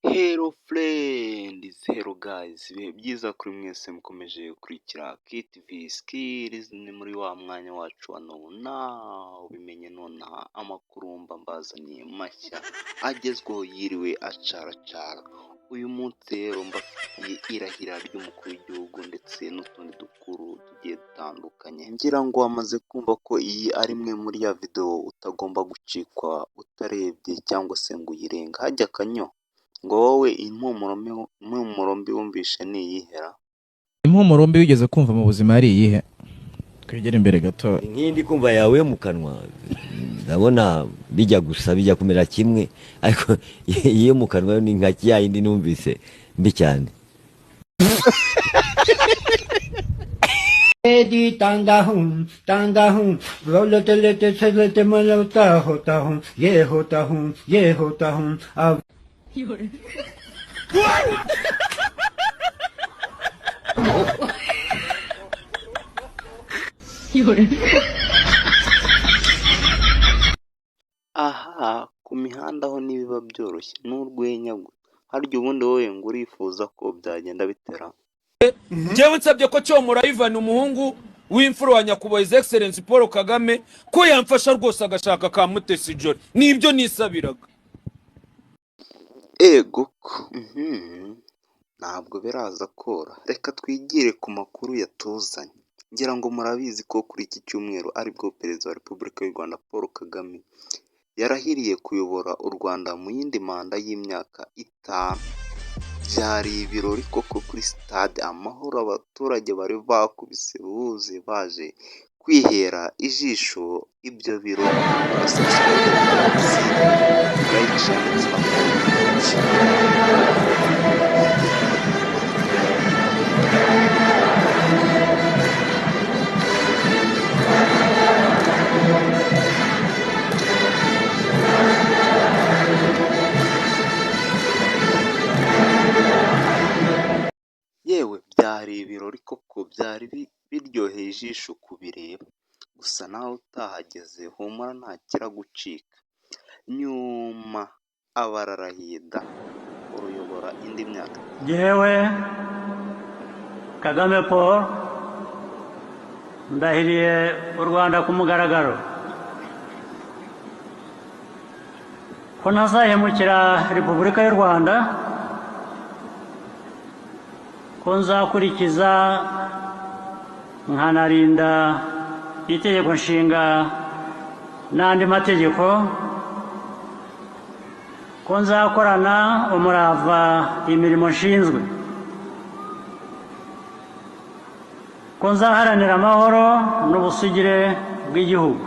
Hello friends, hello guys, ibihe byiza kuri mwese mukomeje gukurikira KTV Skills. Ni muri wa mwanya wacu wa none ubimenye nonaha amakuru mbazaniye mashya agezweho yiriwe acaracara. Uyu munsi rero mbafitiye irahira ry'umukuru w'igihugu ndetse n'utundi dukuru tugiye dutandukanye. Ngira ngo wamaze kumva ko iyi ari imwe muri ya video utagomba gucikwa utarebye cyangwa se ngo uyirenga hajya akanyo. Ngo wowe impumuro mbi wumvishe ni iyihera? Impumuro mbi wigeze kumva mu buzima ari iyihe? Twegere imbere gato. Nkindi kumva yawe mu kanwa ndabona bijya gusa bijya kumera kimwe, ariko iyo mu kanwa ni nka yindi numvise mbi cyane. Edi tanga hum rolete malota hota hum Aha ku mihanda ho nibiba byoroshye n'urwenya gusa. Harya ubundi wowe ngo urifuza ko byagenda bitera? Jewe nsabye ko Cyomora Ivan umuhungu w'imfuro wa nyakubahwa His Excellency Paul Kagame ko yamfasha rwose agashaka ka Mutesi Jolly. Nibyo nisabiraga. Ego ntabwo biraza kora. Reka twigire ku makuru yatuzanye. Ngira ngo murabizi ko kuri iki cyumweru aribwo Perezida wa Repubulika y'u Rwanda Paul Kagame yarahiriye kuyobora u Rwanda mu yindi manda y'imyaka 5. Byari ibirori koko kuri stade Amahoro, abaturage bari bakubise buze baje kwihera ijisho ibyo birori. Yewe byari ibirori koko, byari biryoheye ijisho kubireba. Gusa nawe utahageze humura ntakiragucika. Nyuma abararahiye da uruyobora indi myaka. Jewe Kagame Paul ndahiriye u Rwanda ku mugaragaro ko ntazahemukira Repubulika y'u Rwanda, ko nzakurikiza nkanarinda itegeko nshinga n'andi mategeko, ko nzakorana umurava imirimo nshinzwe, ko nzaharanira amahoro n'ubusugire bw'igihugu,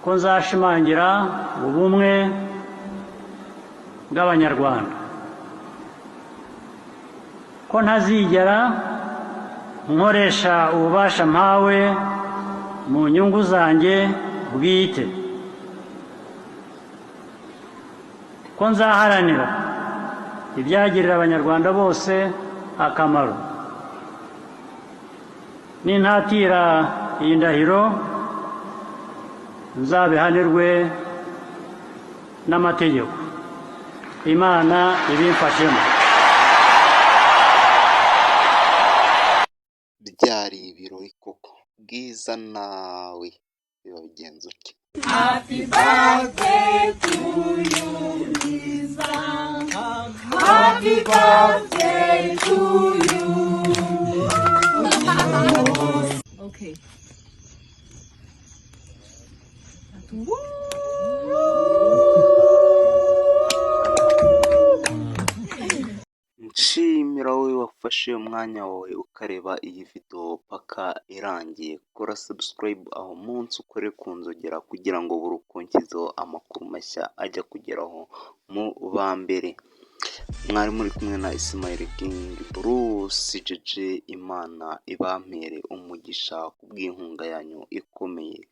ko nzashimangira ubumwe bw'Abanyarwanda, ko ntazigera nkoresha ububasha mpawe mu nyungu zanjye bwite, ko nzaharanira ibyagirira Abanyarwanda bose akamaro. Nintatira iyi ndahiro nzabihanirwe n'amategeko. Imana ibimfashemo. Byari ibirori koko. Bwiza nawe biba bigenze uti? Happy birthday to you, Lisa. Happy birthday to you. Okay. Nshimira wowe wafashe umwanya wawe ukareba iyi video paka irangiye. Kora subscribe aho munsi, ukore ku nzogera kugira ngo buri uko nshyizeho amakuru mashya ajya kugeraho mu ba mbere. Mwari muri kumwe na Ismail King Bruce JJ. Imana ibampere umugisha kubw'inkunga yanyu ikomeye.